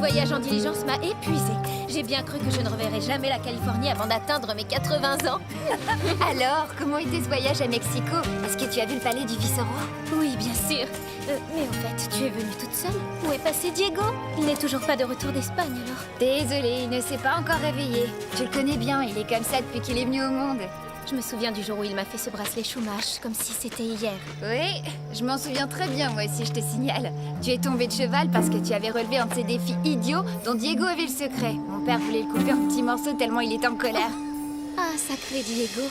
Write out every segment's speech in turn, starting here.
voyage en diligence m'a épuisée. J'ai bien cru que je ne reverrais jamais la Californie avant d'atteindre mes 80 ans. Alors, comment était ce voyage à Mexico? Est-ce que tu as vu le palais du vice-roi? Oui, bien sûr. Mais au fait, tu es venue toute seule? Où est passé Diego? Il n'est toujours pas de retour d'Espagne, alors. Désolée, il ne s'est pas encore réveillé. Tu le connais bien, il est comme ça depuis qu'il est venu au monde. Je me souviens du jour où il m'a fait ce bracelet Chumash, comme si c'était hier. Oui, je m'en souviens très bien, moi aussi, je te signale. Tu es tombé de cheval parce que tu avais relevé un de ces défis idiots dont Diego avait le secret. Mon père voulait le couper en petits morceaux tellement il était en colère. Ah, sacré Diego.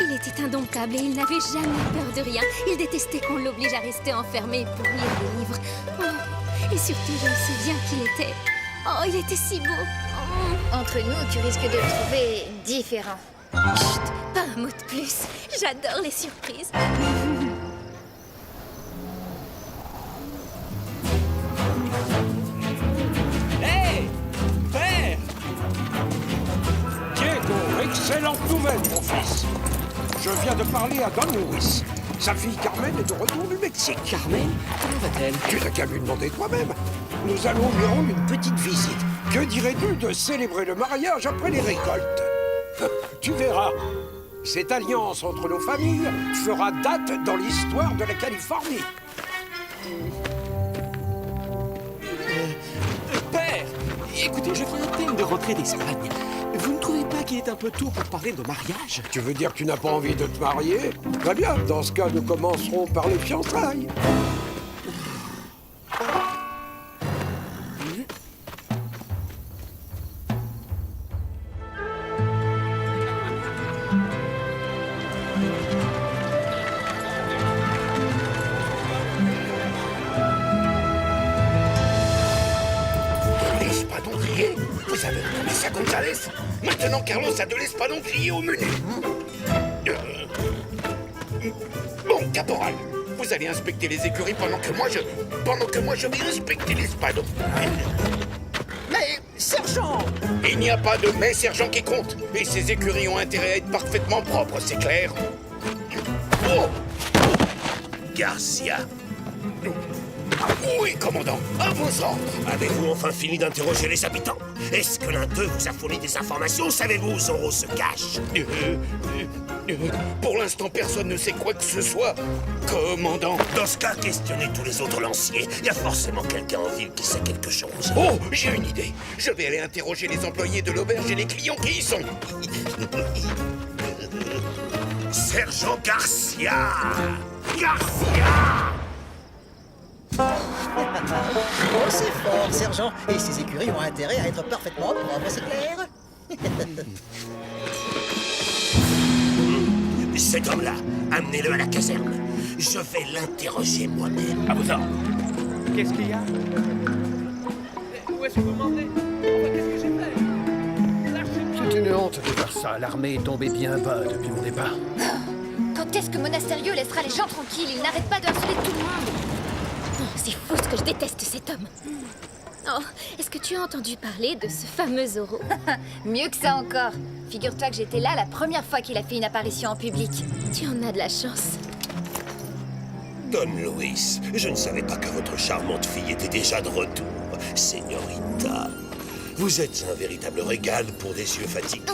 Il était indomptable et il n'avait jamais peur de rien. Il détestait qu'on l'oblige à rester enfermé pour lire des livres. Oh, et surtout, je me souviens qu'il était... Oh, il était si beau. Oh. Entre nous, tu risques de le trouver différent. Chut, pas un mot de plus. J'adore les surprises. Hé, père! Diego, excellente nouvelle, mon fils. Je viens de parler à Don Luis. Sa fille Carmen est de retour du Mexique. Carmen, comment va-t-elle? Tu n'as qu'à lui demander toi-même. Nous allons lui rendre une petite visite. Que dirais-tu de célébrer le mariage après les récoltes? Tu verras. Cette alliance entre nos familles fera date dans l'histoire de la Californie. Père! Écoutez, je viens à peine de rentrer d'Espagne. Vous ne trouvez pas qu'il est un peu tôt pour parler de mariage? Tu veux dire que tu n'as pas envie de te marier? Très bien, dans ce cas, nous commencerons par les fiançailles. L'espadon-crier? Vous avez entendu ça, Gonzalez? Maintenant, Carlos a de l'espadon-crier au menu. Bon, caporal, vous allez inspecter les écuries pendant que moi je vais inspecter l'espadon. Mais, sergent! Il n'y a pas de mais, sergent, qui compte. Et ces écuries ont intérêt à être parfaitement propres, c'est clair? Oh! Garcia. Oui, commandant, à vos ordres. Avez-vous enfin fini d'interroger les habitants? Est-ce que l'un d'eux vous a fourni des informations? Savez-vous où Zorro se cache? Pour l'instant, personne ne sait quoi que ce soit, commandant. Dans ce cas, questionnez tous les autres lanciers. Il y a forcément quelqu'un en ville qui sait quelque chose. Oh, j'ai une idée. Je vais aller interroger les employés de l'auberge et les clients qui y sont. Sergent Garcia! Garcia! Oh, c'est fort, sergent. Et ces écuries ont intérêt à être parfaitement propres, c'est clair? Cet homme-là, amenez-le à la caserne. Je vais l'interroger moi-même. À vos ordres. Qu'est-ce qu'il y a? Où est-ce que vous m'emmenez? Qu'est-ce que j'ai fait? Lâchez-moi! C'est une honte de voir ça. L'armée est tombée bien bas depuis mon départ. Quand est-ce que Monasterio laissera les gens tranquilles? Il n'arrête pas de harceler tout le monde. Oh, c'est fou ce que je déteste cet homme. Oh, est-ce que tu as entendu parler de ce fameux Zorro? Mieux que ça encore. Figure-toi que j'étais là la première fois qu'il a fait une apparition en public. Tu en as de la chance. Don Luis, je ne savais pas que votre charmante fille était déjà de retour. Señorita, vous êtes un véritable régal pour des yeux fatigués.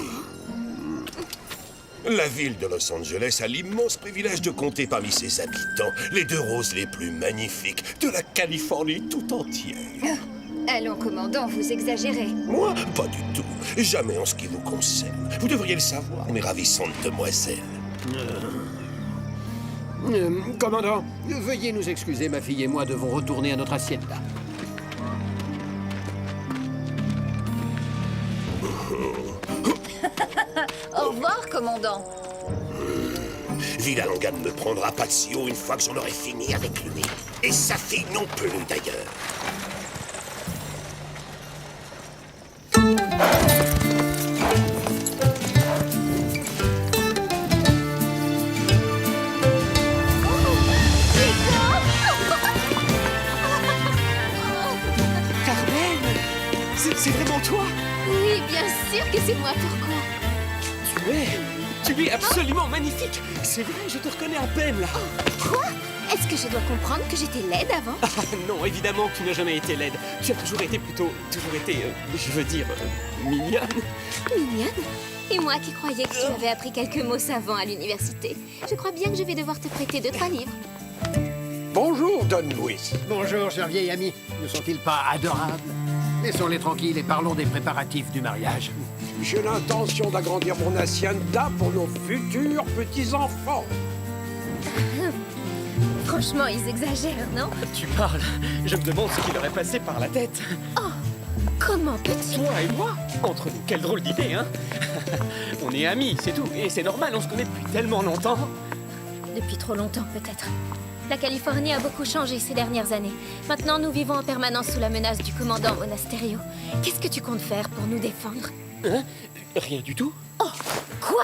La ville de Los Angeles a l'immense privilège de compter parmi ses habitants les deux roses les plus magnifiques de la Californie tout entière. Allons, commandant, vous exagérez. Moi, pas du tout. Jamais en ce qui vous concerne. Vous devriez le savoir, mes ravissantes demoiselles. Commandant, veuillez nous excuser, ma fille et moi devons retourner à notre hacienda. Au revoir, commandant. Villalonga ne me prendra pas de si haut une fois que j'en aurai fini avec lui. Et sa fille non plus, d'ailleurs. C'est vraiment toi? Oui, bien sûr que c'est moi, pourquoi? Tu es absolument magnifique. C'est vrai, je te reconnais à peine, là. Quoi? Est-ce que je dois comprendre que j'étais laide avant? Ah non, évidemment que tu n'as jamais été laide. Tu as toujours été je veux dire, mignonne. Mignonne? Et moi qui croyais que tu avais appris quelques mots savants à l'université. Je crois bien que je vais devoir te prêter 2-3 livres. Bonjour, Don Louis. Bonjour, cher vieil ami. Ne sont-ils pas adorables? Laissons-les tranquilles et parlons des préparatifs du mariage. J'ai l'intention d'agrandir mon hacienda pour nos futurs petits-enfants. Franchement, ils exagèrent, non? Tu parles. Je me demande ce qui leur est passé par la tête. Comment peux-tu? Toi et moi, entre nous, quelle drôle d'idée, hein? On est amis, c'est tout. Et c'est normal, on se connaît depuis tellement longtemps. Depuis trop longtemps, peut-être. La Californie a beaucoup changé ces dernières années. Maintenant, nous vivons en permanence sous la menace du commandant Monasterio. Qu'est-ce que tu comptes faire pour nous défendre? Hein? Rien du tout. Oh, quoi?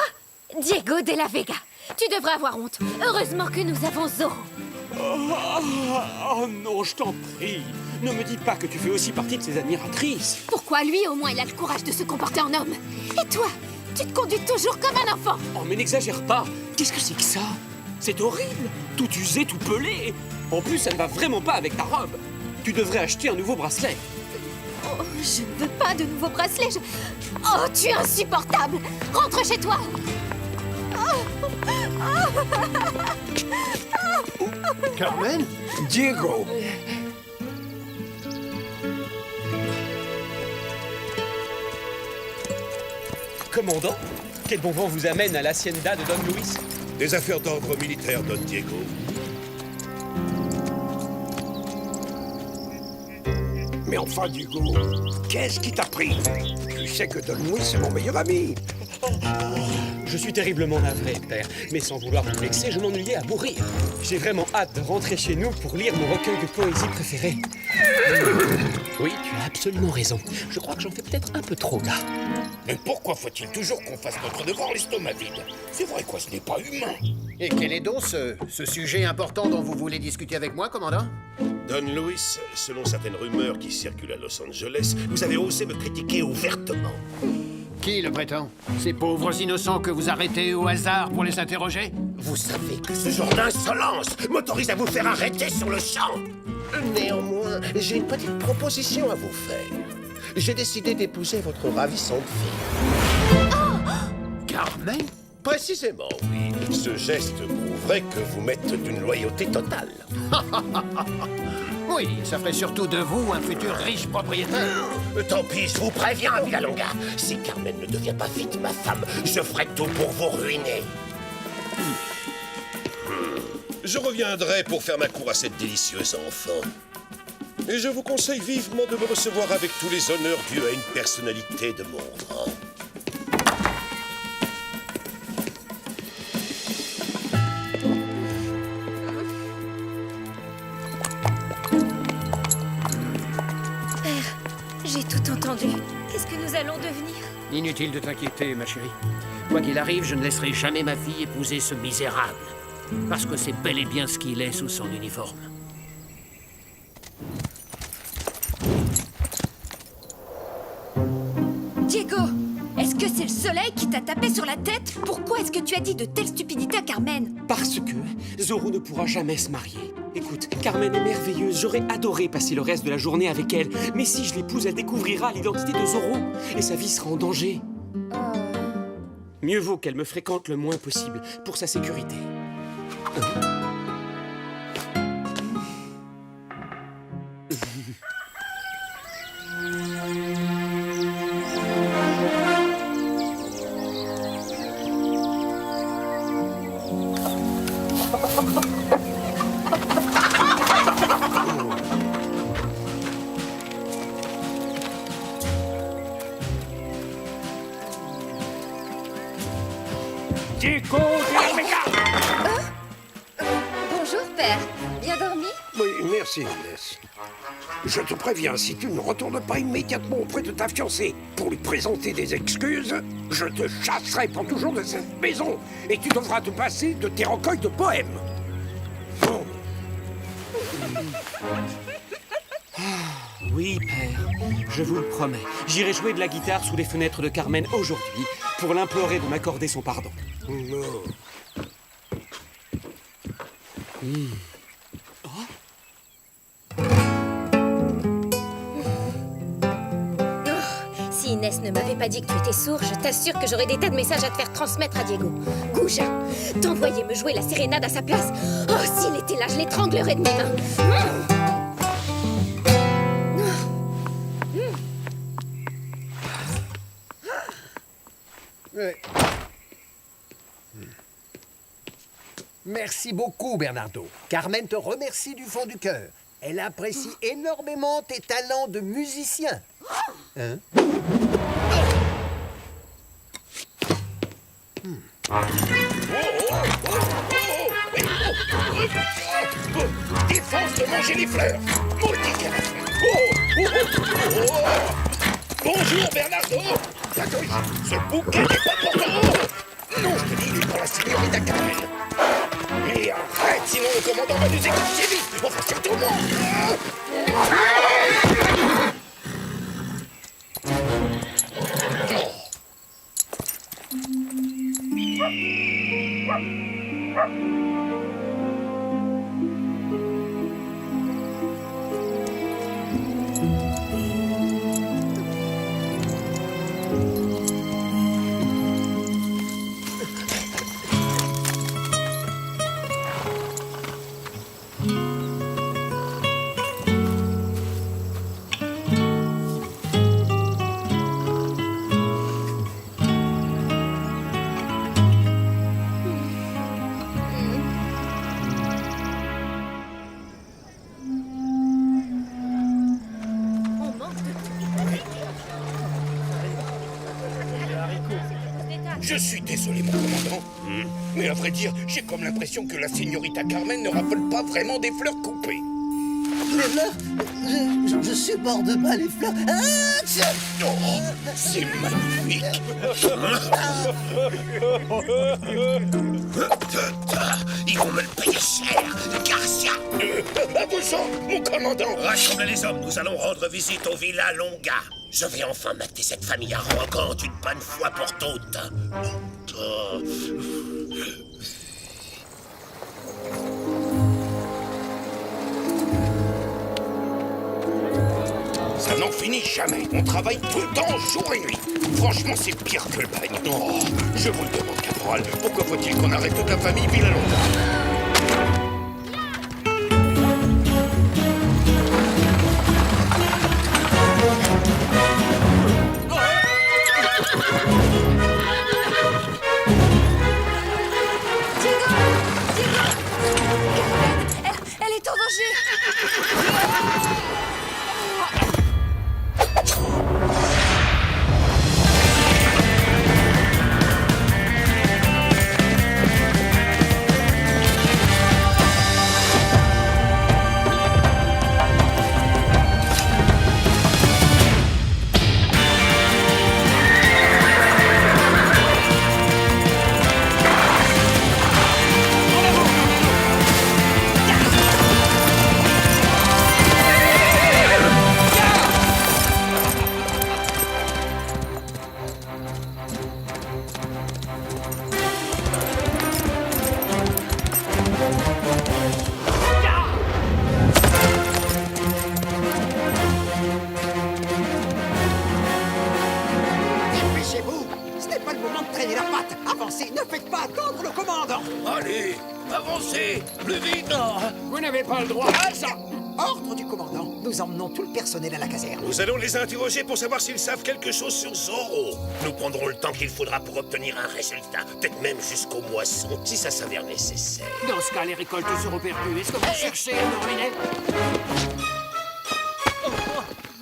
Diego de la Vega, tu devrais avoir honte. Heureusement que nous avons Zorro. Oh non, je t'en prie. Ne me dis pas que tu fais aussi partie de ses admiratrices. Pourquoi lui, au moins, il a le courage de se comporter en homme? Et toi, tu te conduis toujours comme un enfant. Oh, mais n'exagère pas. Qu'est-ce que c'est que ça? C'est horrible. Tout usé, tout pelé. En plus, ça ne va vraiment pas avec ta robe. Tu devrais acheter un nouveau bracelet. Oh, je ne veux pas de nouveaux bracelets. Oh, tu es insupportable. Rentre chez toi. Carmen? Diego, Commandant, quel bon vent vous amène à l'hacienda de Don Luis? Des affaires d'ordre militaire, Don Diego. mais enfin, Diego, qu'est-ce qui t'a pris? Tu sais que Don Louis, c'est mon meilleur ami. Je suis terriblement navré, père, mais sans vouloir vous vexer, je m'ennuyais à mourir. J'ai vraiment hâte de rentrer chez nous pour lire mon recueil de poésie préféré. Oui, tu as absolument raison. Je crois que j'en fais peut-être un peu trop, là. Mais pourquoi faut-il toujours qu'on fasse notre devoir l'estomac vide? C'est vrai quoi, ce n'est pas humain. Et quel est donc ce sujet important dont vous voulez discuter avec moi, commandant? Don Louis, selon certaines rumeurs qui circulent à Los Angeles, vous avez osé me critiquer ouvertement. Qui le prétend? Ces pauvres innocents que vous arrêtez au hasard pour les interroger? Vous savez que ce genre d'insolence m'autorise à vous faire arrêter sur le champ. Néanmoins, j'ai une petite proposition à vous faire. J'ai décidé d'épouser votre ravissante fille. Carmen? Précisément, oui. Ce geste prouverait que vous m'êtes d'une loyauté totale. Oui, ça ferait surtout de vous un futur riche propriétaire. Tant pis, je vous préviens, Villalonga. Si Carmen ne devient pas vite ma femme, je ferai tout pour vous ruiner. Je reviendrai pour faire ma cour à cette délicieuse enfant. Et je vous conseille vivement de me recevoir avec tous les honneurs dus à une personnalité de mon rang. J'ai tout entendu. Qu'est-ce que nous allons devenir? Inutile de t'inquiéter, ma chérie. Quoi qu'il arrive, je ne laisserai jamais ma fille épouser ce misérable. Parce que c'est bel et bien ce qu'il est sous son uniforme. Diego, est-ce que c'est le soleil qui t'a tapé sur la tête? Pourquoi est-ce que tu as dit de telles stupidités à Carmen? Parce que Zorro ne pourra jamais se marier. Écoute, Carmen est merveilleuse, j'aurais adoré passer le reste de la journée avec elle. Mais si je l'épouse, elle découvrira l'identité de Zorro et sa vie sera en danger. Mieux vaut qu'elle me fréquente le moins possible pour sa sécurité. Diego de la Vega! Bonjour, père. Bien dormi? Oui, merci, Inès. Je te préviens, si tu ne retournes pas immédiatement auprès de ta fiancée pour lui présenter des excuses, je te chasserai pour toujours de cette maison et tu devras te passer de tes recueils de poèmes. Oh. Oui, père, je vous le promets. J'irai jouer de la guitare sous les fenêtres de Carmen aujourd'hui pour l'implorer de m'accorder son pardon. Non. Si Inès ne m'avait pas dit que tu étais sourd, je t'assure que j'aurais des tas de messages à te faire transmettre à Diego. Goujat, t'envoyer me jouer la sérénade à sa place. Oh, s'il était là, je l'étranglerais de mes mains. Merci beaucoup, Bernardo. Carmen te remercie du fond du cœur. Elle apprécie énormément tes talents de musicien. Hein? Défense de manger les fleurs. Maudit carafon. Bonjour, Bernardo. Attends, ce bouquet n'est pas pour toi. Non, je te dis, il est pour la signorita Carmen. Mais arrête, sinon le commandant va nous écouter vite. Enfin, surtout moi. Je suis désolé, mon commandant. Mais à vrai dire, j'ai comme l'impression que la signorita Carmen ne raffole pas vraiment des fleurs coupées. Les fleurs? Je supporte pas les fleurs. Ah, tiens. Oh, c'est magnifique. Ils vont me le payer cher, Garcia. À vos ordres, mon commandant. Rassemblez les hommes, nous allons rendre visite au Villa Longa. Je vais enfin mater cette famille arrogante une bonne fois pour toutes. Ça n'en finit jamais. On travaille tout le temps, jour et nuit. Franchement, c'est pire que le bagne. Oh, je vous le demande, caporal. Pourquoi faut-il qu'on arrête toute la famille Villalonga? Elle est en danger. Dépêchez-vous. Ce n'est pas le moment de traîner la patte. Avancez, ne faites pas attendre le commandant. Allez, avancez, plus vite. Vous n'avez pas le droit à ça. Ordre du commandant. Nous emmenons tout le personnel à la caserne. Nous allons les interroger pour savoir s'ils savent quelque chose sur Zorro. Nous prendrons le temps qu'il faudra pour obtenir un résultat, peut-être même jusqu'aux moissons, si ça s'avère nécessaire. Dans ce cas, les récoltes seront perdues. Est-ce que vous cherchez un Orminet?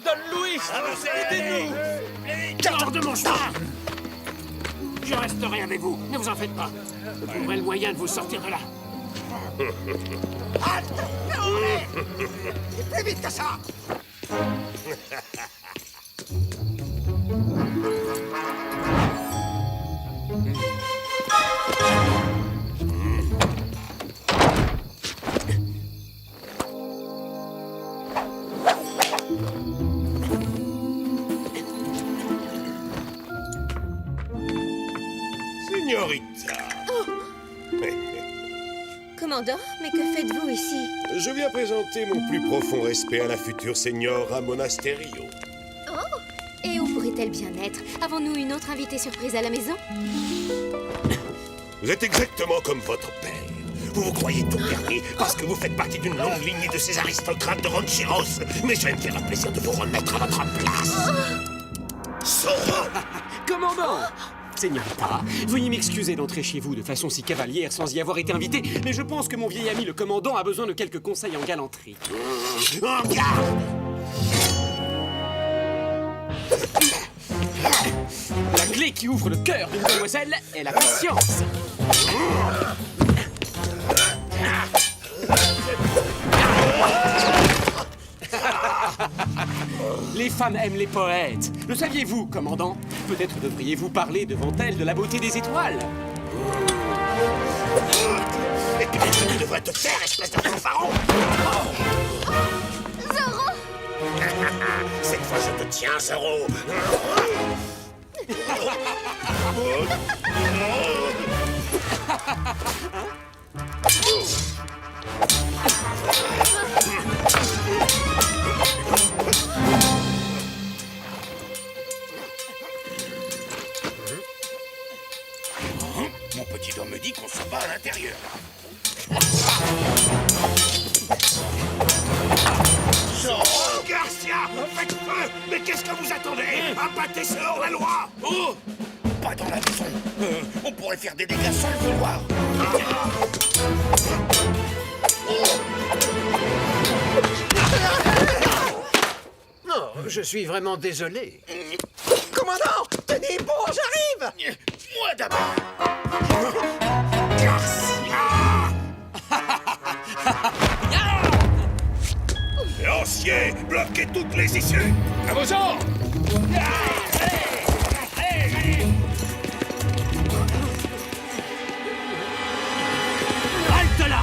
Don Luis, Avancez, aidez-nous. Hors de mon chemin. Je resterai avec vous, ne vous en faites pas. Je trouverai le moyen de vous sortir de là. Plus vite que ça. Signorita. Commandant, mais que faites-vous ici? Je viens présenter mon plus profond respect à la future Señora Monasterio. Et où pourrait-elle bien être? Avons-nous une autre invitée surprise à la maison? Vous êtes exactement comme votre père. Vous vous croyez tout permis parce que vous faites partie d'une longue lignée de ces aristocrates de Ronchiros. Mais je vais me faire un plaisir de vous remettre à votre place. Zoro! Commandant! Señorita, veuillez m'excuser d'entrer chez vous de façon si cavalière sans y avoir été invité, mais je pense que mon vieil ami le commandant a besoin de quelques conseils en galanterie. En garde! La clé qui ouvre le cœur d'une demoiselle est la patience. Les femmes aiment les poètes. Le saviez-vous, commandant? Peut-être devriez-vous parler devant elles de la beauté des étoiles. Et peut-être que tu devrais te taire, espèce de fanfaron! Zoro! Cette fois, je te tiens, Zoro! Mon petit doigt me dit qu'on se bat à l'intérieur. Oh, Garcia! Faites feu! Mais qu'est-ce que vous attendez? Abattez ce hors-la-loi! Oh! Pas dans la maison. On pourrait faire des dégâts sans le vouloir. Non, je suis vraiment désolé. Commandant, tenez bon, j'arrive. Moi d'abord! Garcia! Lancier, bloquez toutes les issues! À vos ordres! Halte là!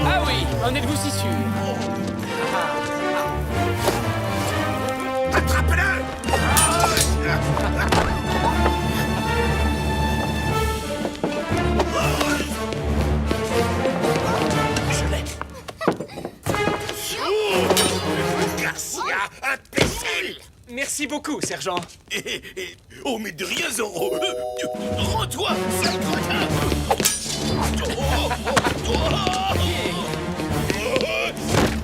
Ah oui, en êtes-vous si sûr? Attrape-le! Je l'ai. Garcia, imbécile! Merci beaucoup, sergent. Oh, mais de rien, Zoro! Rends-toi, sale cretin!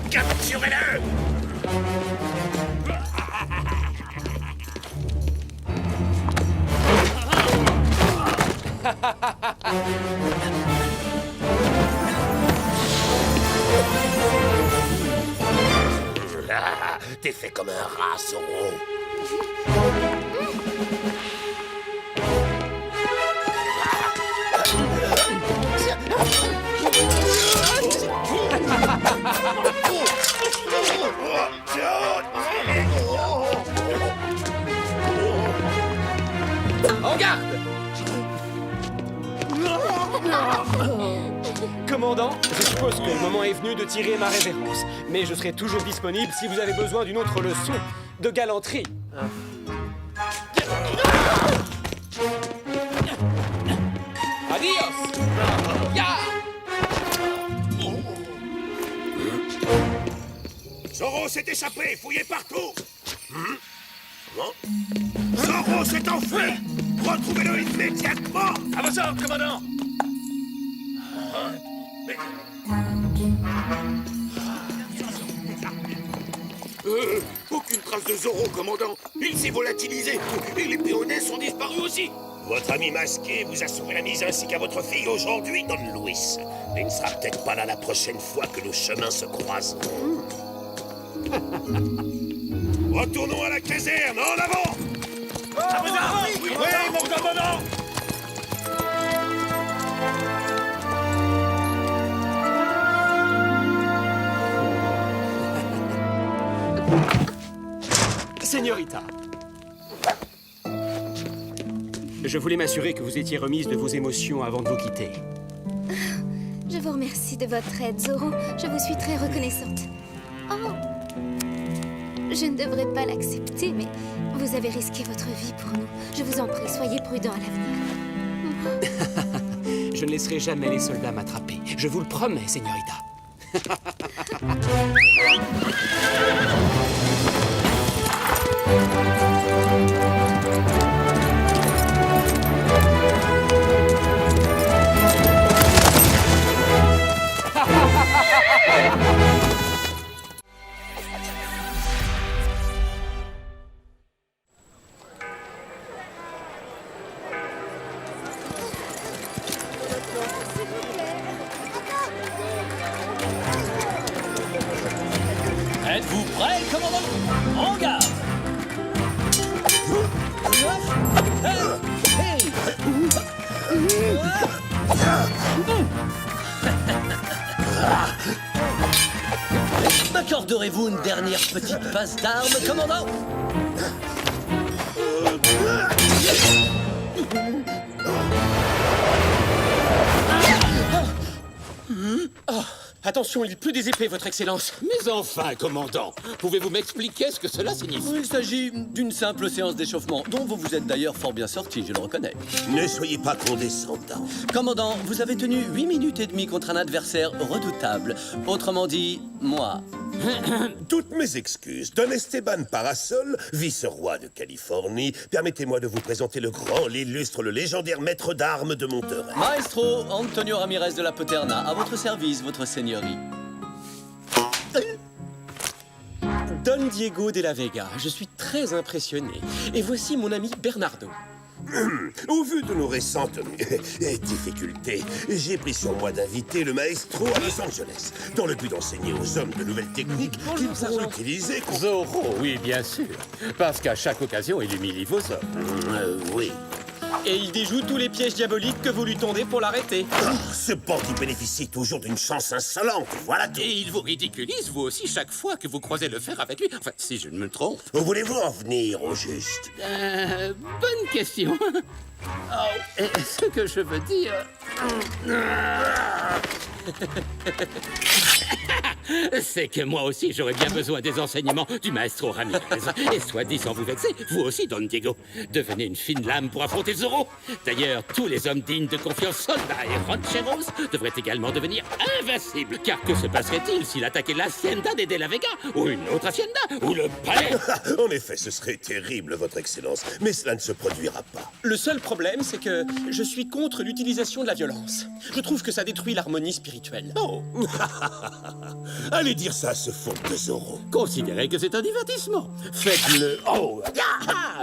Capturez-le! T'es fait comme un rat, Zoro. En garde! Commandant, je suppose que le moment est venu de tirer ma révérence. Mais je serai toujours disponible si vous avez besoin d'une autre leçon de galanterie. Adios! Ya! Zoro s'est échappé, fouillez partout. Zoro s'est enfui. Retrouvez-le immédiatement. À vos ordres, commandant. Aucune trace de Zoro, commandant. Il s'est volatilisé et les péonais sont disparus aussi. Votre ami masqué vous a sauvé la mise ainsi qu'à votre fille aujourd'hui, Don Luis. Mais il ne sera peut-être pas là la prochaine fois que nos chemins se croiseront. Retournons à la caserne, en avant! Oui, mon commandant! Señorita, je voulais m'assurer que vous étiez remise de vos émotions avant de vous quitter. Je vous remercie de votre aide, Zoro. Je vous suis très reconnaissante. Oh, je ne devrais pas l'accepter, mais vous avez risqué votre vie pour nous. Je vous en prie, soyez prudent à l'avenir. Je ne laisserai jamais les soldats m'attraper. Je vous le promets, señorita. Êtes-vous prêts, commandant? En garde! M'accorderez-vous une dernière petite passe d'armes, commandant? Attention, il pleut des épées, votre excellence. Mais enfin, commandant, pouvez-vous m'expliquer ce que cela signifie? Il s'agit d'une simple séance d'échauffement, dont vous vous êtes d'ailleurs fort bien sorti, je le reconnais. Ne soyez pas condescendant. Commandant, vous avez tenu 8 minutes et demie contre un adversaire redoutable. Autrement dit, moi. Toutes mes excuses. Don Esteban Parasol, vice-roi de Californie, permettez-moi de vous présenter le grand, l'illustre, le légendaire maître d'armes de Monterrey. Maestro Antonio Ramirez de la Poterna, à votre service, votre seigneurie. Don Diego de la Vega, je suis très impressionné. Et voici mon ami Bernardo. Au vu de nos récentes difficultés, j'ai pris sur moi d'inviter le maestro à Los Angeles, dans le but d'enseigner aux hommes de nouvelles techniques qu'ils pourront utiliser contre... Zorro, oui, bien sûr. Parce qu'à chaque occasion, il humilie vos hommes. Oui. Et il déjoue tous les pièges diaboliques que vous lui tendez pour l'arrêter. Ce bandit bénéficie toujours d'une chance insolente, voilà tout. Et il vous ridiculise, vous aussi, chaque fois que vous croisez le fer avec lui. Enfin, si je ne me trompe. Où voulez-vous en venir, au juste? Bonne question. Oh, ce que je veux dire... C'est que moi aussi, j'aurais bien besoin des enseignements du maestro Ramirez. Et soit dit sans vous vexer, vous aussi, Don Diego, devenez une fine lame pour affronter Zorro. D'ailleurs, tous les hommes dignes de confiance, soldats et rancheros, devraient également devenir invincibles. Car que se passerait-il s'il attaquait l'hacienda de la Vega, ou une autre hacienda, ou le palais? En effet, ce serait terrible, votre excellence, mais cela ne se produira pas. Le seul problème, c'est que je suis contre l'utilisation de la violence. Je trouve que ça détruit l'harmonie spirituelle. Oh. Allez dire ça à ce fond de Zorro. Considérez que c'est un divertissement. Faites-le... Oh,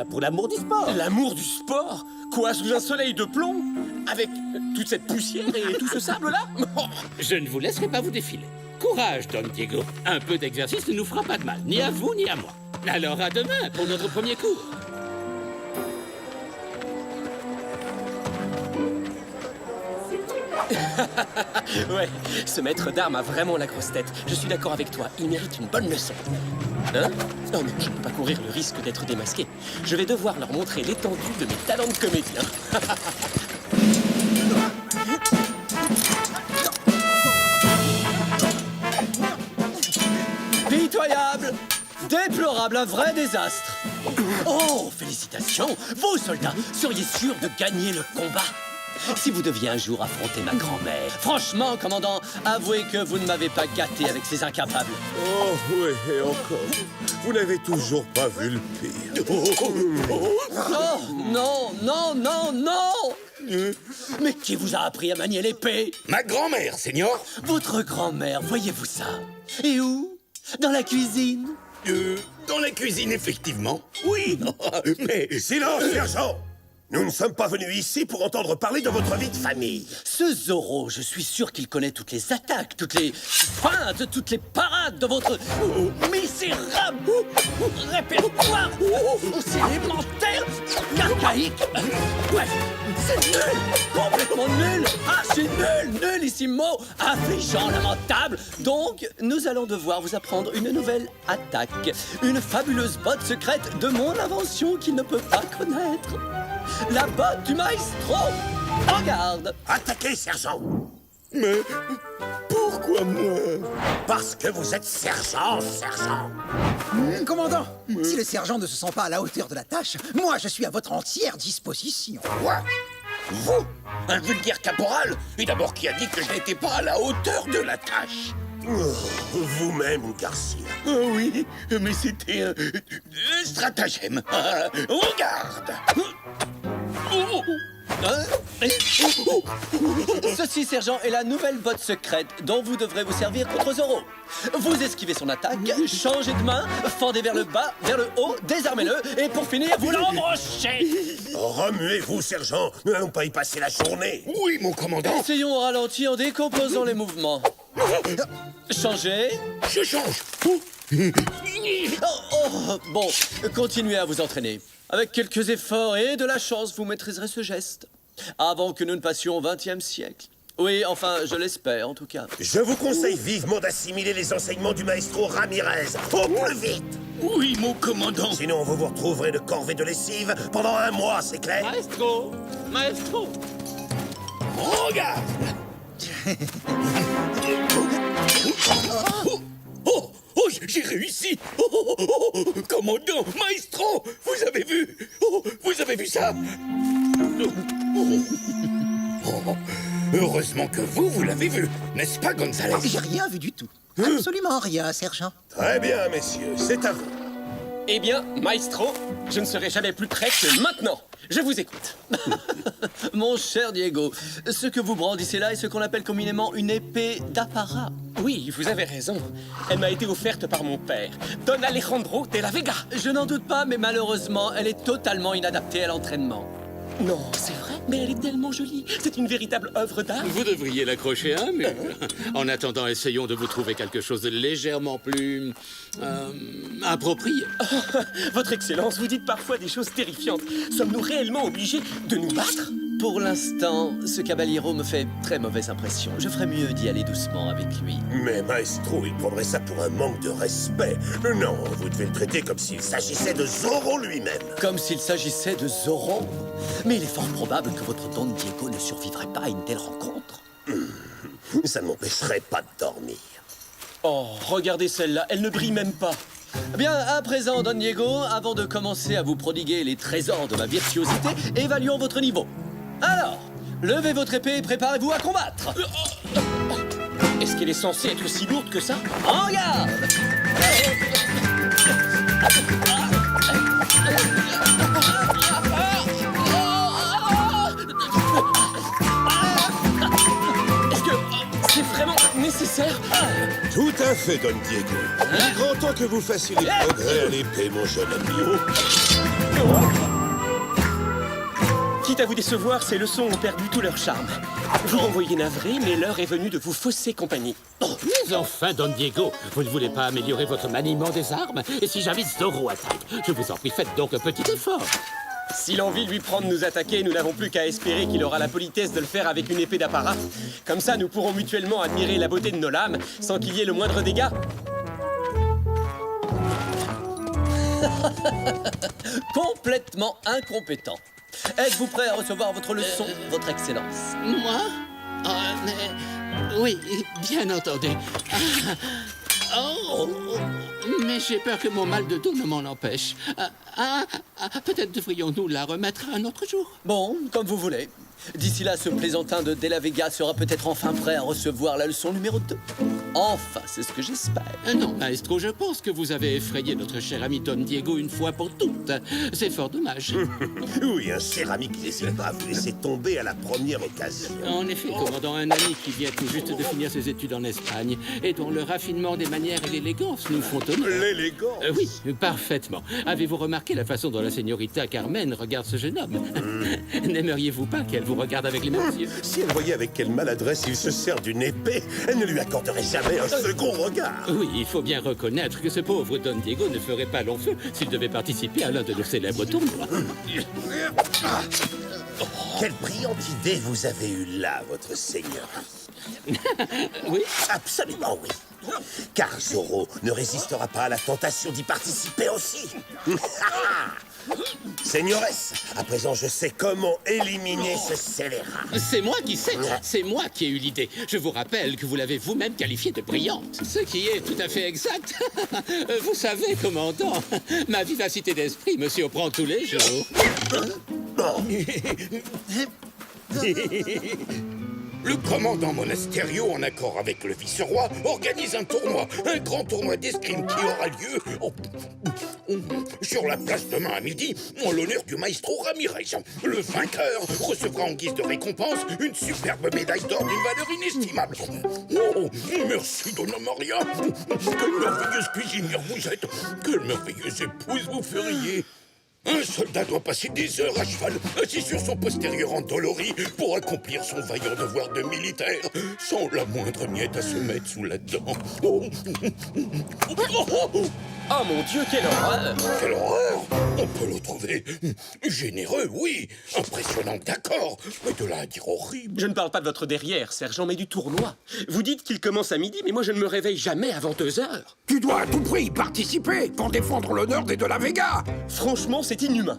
pour l'amour du sport. L'amour du sport? Quoi, sous un soleil de plomb? Avec toute cette poussière et tout ce sable-là? Je ne vous laisserai pas vous défiler. Courage, Don Diego. Un peu d'exercice ne nous fera pas de mal, ni à vous, ni à moi. Alors à demain pour notre premier cours. Ouais, ce maître d'armes a vraiment la grosse tête. Je suis d'accord avec toi, il mérite une bonne leçon. Hein? Non, mais je ne peux pas courir le risque d'être démasqué. Je vais devoir leur montrer l'étendue de mes talents de comédien. Pitoyable! Déplorable, un vrai désastre! Oh, félicitations! Vos soldats seriez sûrs de gagner le combat! Si vous deviez un jour affronter ma grand-mère... Franchement, commandant, avouez que vous ne m'avez pas gâté avec ces incapables. Oh, oui, et encore. Vous n'avez toujours pas vu le pire. Oh, non, non, non, non! Mais qui vous a appris à manier l'épée? Ma grand-mère, seigneur. Votre grand-mère, voyez-vous ça? Et où? Dans la cuisine? Dans la cuisine, effectivement. Oui, mais... Silence, sergent! Nous ne sommes pas venus ici pour entendre parler de votre vie de famille. Ce Zorro, je suis sûr qu'il connaît toutes les attaques, toutes les feintes, toutes les parades de votre misérable répertoire aussi élémentaire qu'archaïque. Ouais, c'est nul, complètement nul, archi nul, nullissimo, affligeant, lamentable. Donc, nous allons devoir vous apprendre une nouvelle attaque, une fabuleuse botte secrète de mon invention qu'il ne peut pas connaître. La botte du maestro! En garde! Attaquez, sergent! Mais pourquoi moi? Parce que vous êtes sergent. Commandant, si le sergent ne se sent pas à la hauteur de la tâche, moi je suis à votre entière disposition. Quoi? Vous? Un vulgaire caporal? Et d'abord, qui a dit que je n'étais pas à la hauteur de la tâche? Vous-même, Garcia. Oui, mais c'était un stratagème. Regarde! Ceci, sergent, est la nouvelle botte secrète dont vous devrez vous servir contre Zorro. Vous esquivez son attaque, changez de main, fendez vers le bas, vers le haut, désarmez-le, et pour finir, vous l'embrochez. Remuez-vous, sergent. Nous n'allons pas y passer la journée. Oui, mon commandant. Essayons au ralenti en décomposant les mouvements. Changez. Je change. Bon, continuez à vous entraîner. Avec quelques efforts et de la chance, vous maîtriserez ce geste. Avant que nous ne passions au XXe siècle. Oui, enfin, je l'espère, en tout cas. Je vous conseille vivement d'assimiler les enseignements du maestro Ramirez. Au plus vite. Oui, mon commandant. Sinon, vous vous retrouverez de corvée de lessive pendant 1 mois, c'est clair? Maestro! Maestro! Regarde. Oh, j'ai réussi. Commandant, maestro, vous avez vu? Vous avez vu ça? Heureusement que vous l'avez vu, n'est-ce pas, Gonzalez? J'ai rien vu du tout. Absolument rien, sergent. Très bien, messieurs, c'est à vous. Eh bien, maestro, je ne serai jamais plus prêt que maintenant. Je vous écoute. Mon cher Diego, ce que vous brandissez là est ce qu'on appelle communément une épée d'apparat. Oui, vous avez raison. Elle m'a été offerte par mon père, Don Alejandro de la Vega. Je n'en doute pas, mais malheureusement, elle est totalement inadaptée à l'entraînement. Non, c'est vrai, mais elle est tellement jolie. C'est une véritable œuvre d'art. Vous devriez l'accrocher à un mur. En attendant, essayons de vous trouver quelque chose de légèrement plus... approprié. Votre Excellence, vous dites parfois des choses terrifiantes. Sommes-nous réellement obligés de nous battre? Pour l'instant, ce caballero me fait très mauvaise impression. Je ferais mieux d'y aller doucement avec lui. Mais maestro, il prendrait ça pour un manque de respect. Non, vous devez le traiter comme s'il s'agissait de Zorro lui-même. Comme s'il s'agissait de Zorro. Mais il est fort probable que votre Don Diego ne survivrait pas à une telle rencontre. Ça ne m'empêcherait pas de dormir. Oh, regardez celle-là, elle ne brille même pas. Bien, à présent, Don Diego, avant de commencer à vous prodiguer les trésors de ma virtuosité, évaluons votre niveau. Alors, levez votre épée et préparez-vous à combattre. Est-ce qu'elle est censée être si lourde que ça? En garde! Est-ce que c'est vraiment nécessaire? Tout à fait, Don Diego. Il est grand temps que vous fassiez des progrès à l'épée, mon jeune ami. Quitte à vous décevoir, ces leçons ont perdu tout leur charme. Vous renvoyez navré, mais l'heure est venue de vous fausser compagnie. Mais enfin, Don Diego, vous ne voulez pas améliorer votre maniement des armes? Et si j'invite Zorro attaque, je vous en prie, faites donc un petit effort. Si l'envie lui prend de nous attaquer, nous n'avons plus qu'à espérer qu'il aura la politesse de le faire avec une épée d'apparat. Comme ça, nous pourrons mutuellement admirer la beauté de nos lames sans qu'il y ait le moindre dégât. Complètement incompétent. Êtes-vous prêt à recevoir votre leçon, votre Excellence? Moi? Oui, bien entendu. Mais j'ai peur que mon mal de dos ne m'en empêche. Peut-être devrions-nous la remettre un autre jour. Bon, comme vous voulez. D'ici là, ce plaisantin de De la Vega sera peut-être enfin prêt à recevoir la leçon numéro 2. Enfin, c'est ce que j'espère. Non, maestro, je pense que vous avez effrayé notre cher ami Don Diego une fois pour toutes. C'est fort dommage. Oui, un cher ami qui n'hésite pas à vous laisser tomber à la première occasion. En effet, commandant, un ami qui vient tout juste de finir ses études en Espagne et dont le raffinement des manières et l'élégance nous font honneur. L'élégance? Oui, parfaitement. Avez-vous remarqué la façon dont la señorita Carmen regarde ce jeune homme? N'aimeriez-vous pas qu'elle vous regarde avec les mêmes yeux? Si elle voyait avec quelle maladresse il se sert d'une épée, elle ne lui accorderait jamais un second regard. Oui, il faut bien reconnaître que ce pauvre Don Diego ne ferait pas long feu s'il devait participer à l'un de nos célèbres tournois. Quelle brillante idée vous avez eue là, votre seigneurie. Oui? Absolument oui. Car Zorro ne résistera pas à la tentation d'y participer aussi. Seigneuresse, à présent je sais comment éliminer ce scélérat. C'est moi qui sais, c'est moi qui ai eu l'idée. Je vous rappelle que vous l'avez vous-même qualifiée de brillante. Ce qui est tout à fait exact. Vous savez, commandant, ma vivacité d'esprit me surprend tous les jours. Le commandant Monasterio, en accord avec le vice-roi, organise un grand tournoi d'escrime qui aura lieu sur la place demain à midi, en l'honneur du maestro Ramirez. Le vainqueur recevra en guise de récompense une superbe médaille d'or d'une valeur inestimable. Oh, merci, Donna Maria. Quelle merveilleuse cuisinière vous êtes. Quelle merveilleuse épouse vous feriez. Un soldat doit passer des heures à cheval, assis sur son postérieur endolori, pour accomplir son vaillant devoir de militaire, sans la moindre miette à se mettre sous la dent. Oh, Oh mon Dieu, quelle horreur! quelle horreur! On peut le trouver généreux, oui, impressionnant, d'accord, mais de là à dire horrible. Je ne parle pas de votre derrière, sergent, mais du tournoi. Vous dites qu'il commence à midi, mais moi je ne me réveille jamais avant 2 heures. Tu dois à tout prix y participer pour défendre l'honneur des de la Vega. Franchement, c'est inhumain.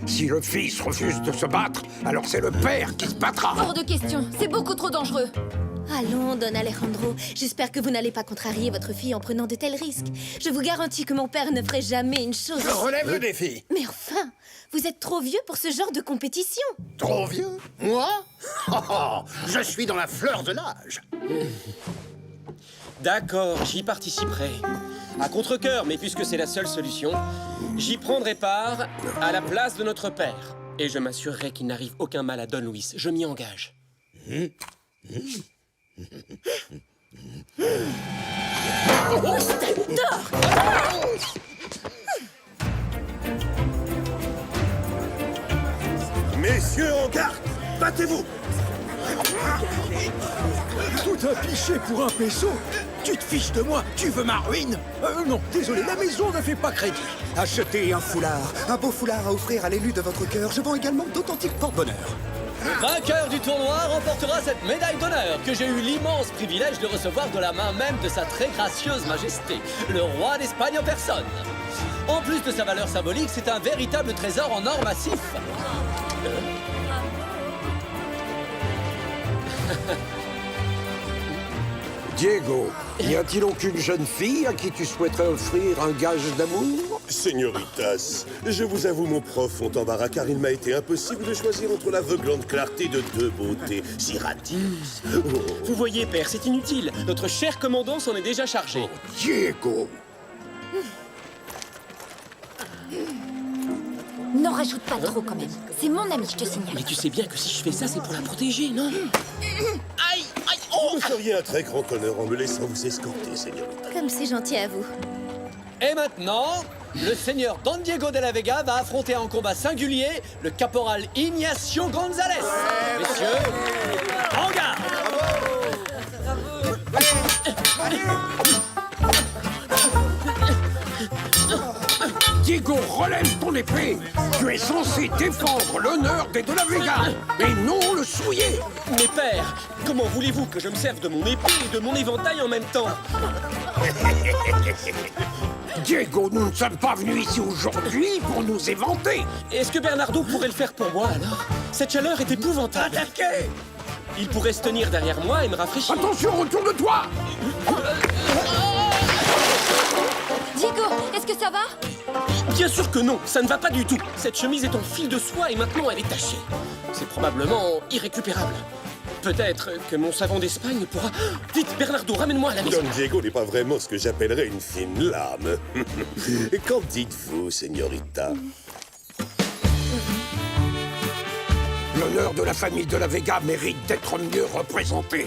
Si le fils refuse de se battre, alors c'est le père qui se battra. Hors de question, c'est beaucoup trop dangereux. Allons, Don Alejandro. J'espère que vous n'allez pas contrarier votre fille en prenant de tels risques. Je vous garantis que mon père ne ferait jamais une chose... Je relève le défi. Mais enfin, vous êtes trop vieux pour ce genre de compétition. Trop vieux? Moi? Je suis dans la fleur de l'âge. D'accord, j'y participerai. À contre-cœur, mais puisque c'est la seule solution, j'y prendrai part à la place de notre père. Et je m'assurerai qu'il n'arrive aucun mal à Don Luis. Je m'y engage. Messieurs, en garde! Battez-vous! Tout un pichet pour un peso. Tu te fiches de moi? Tu veux ma ruine? Non, désolé, la maison ne fait pas crédit. Achetez un foulard, un beau foulard à offrir à l'élu de votre cœur. Je vends également d'authentiques porte-bonheur. Le vainqueur du tournoi remportera cette médaille d'honneur que j'ai eu l'immense privilège de recevoir de la main même de sa très gracieuse majesté, le roi d'Espagne en personne. En plus de sa valeur symbolique, c'est un véritable trésor en or massif. Diego, y a-t-il aucune jeune fille à qui tu souhaiterais offrir un gage d'amour? Señoritas, je vous avoue mon profond embarras car il m'a été impossible de choisir entre l'aveuglante clarté de 2 beautés si radieuses. Vous voyez, père, c'est inutile. Notre cher commandant s'en est déjà chargé. Diego! N'en rajoute pas trop quand même. C'est mon ami, je te signale. Mais tu sais bien que si je fais ça, c'est pour la protéger, non? Aïe, aïe, Vous oh! me feriez un très grand honneur en me laissant vous escorter, señorita. Comme c'est gentil à vous. Et maintenant, le seigneur Don Diego de la Vega va affronter en combat singulier le caporal Ignacio González. Messieurs, en garde! Diego, relève ton épée! Tu es censé défendre l'honneur des de la Vega, et non le souiller! Mais père, comment voulez-vous que je me serve de mon épée et de mon éventail en même temps? Diego, nous ne sommes pas venus ici aujourd'hui pour nous éventer! Est-ce que Bernardo pourrait le faire pour moi, alors? Cette chaleur est épouvantable. Attaquez! Il pourrait se tenir derrière moi et me rafraîchir. Attention, retourne-toi! Diego, est-ce que ça va? Bien sûr que non, ça ne va pas du tout. Cette chemise est en fil de soie et maintenant elle est tachée. C'est probablement irrécupérable. Peut-être que mon savon d'Espagne pourra... Vite, Bernardo, ramène-moi à la maison. Don Diego n'est pas vraiment ce que j'appellerais une fine lame. Qu'en dites-vous, señorita? L'honneur de la famille de la Vega mérite d'être mieux représenté.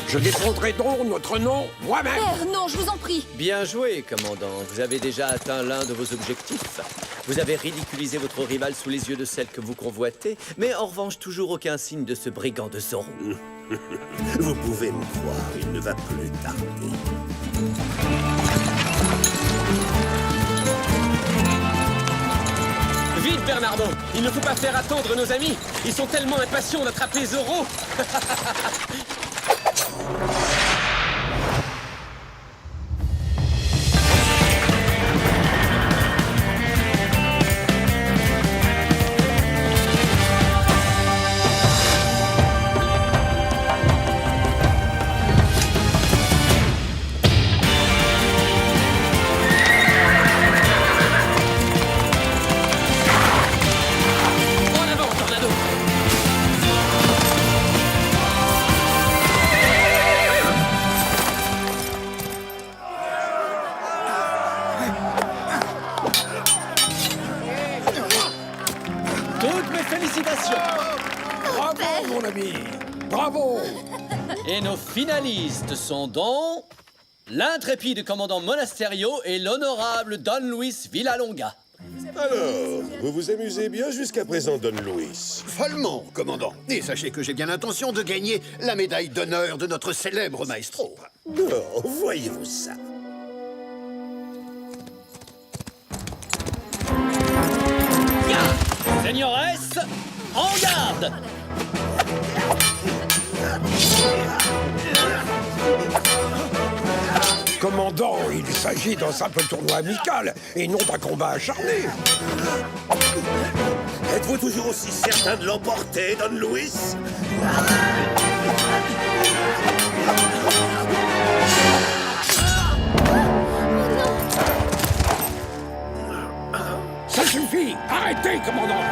Je défendrai donc notre nom moi-même. Père, non, je vous en prie. Bien joué, commandant. Vous avez déjà atteint l'un de vos objectifs. Vous avez ridiculisé votre rival sous les yeux de celle que vous convoitez, mais en revanche, toujours aucun signe de ce brigand de Zorro. Vous pouvez me croire, il ne va plus tarder. Vite, Vite, Bernardo! Il ne faut pas faire attendre nos amis! Ils sont tellement impatients d'attraper Zorro! En avant, Tornado! Toutes mes félicitations. Bravo, mon ami. Bravo. Et nos finalistes sont donc l'intrépide commandant Monasterio et l'honorable Don Luis Villalonga. Alors, vous vous amusez bien jusqu'à présent, Don Luis. Follement, commandant. Et sachez que j'ai bien l'intention de gagner la médaille d'honneur de notre célèbre maestro. Oh, voyez-vous ça. Señores, en garde! Commandant, il s'agit d'un simple tournoi amical et non d'un combat acharné. Êtes-vous toujours aussi certain de l'emporter, Don Luis? Ça suffit. Arrêtez, commandant.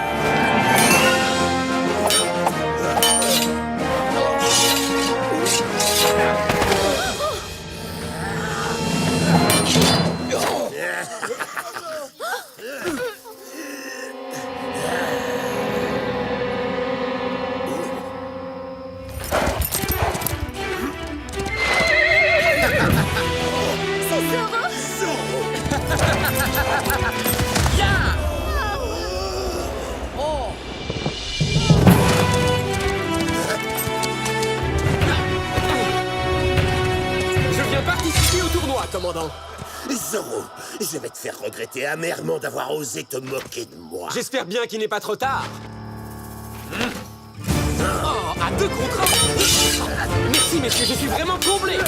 Je viens participer au tournoi, commandant! Zorro, je vais te faire regretter amèrement d'avoir osé te moquer de moi. J'espère bien qu'il n'est pas trop tard. Oh, à 2 contre 1. Merci, messieurs, je suis vraiment comblé.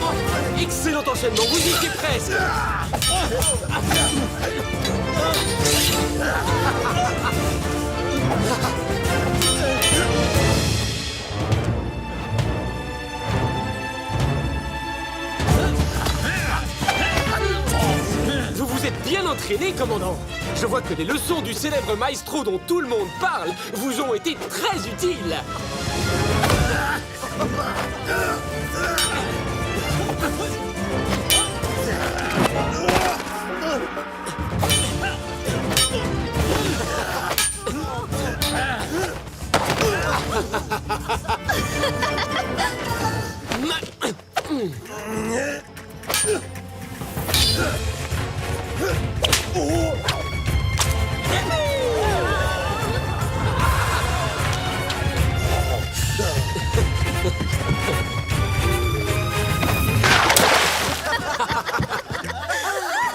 Oh, excellent enchaînement, vous y étiez presque. Vous vous êtes bien entraîné, commandant. Je vois que les leçons du célèbre maestro dont tout le monde parle vous ont été très utiles.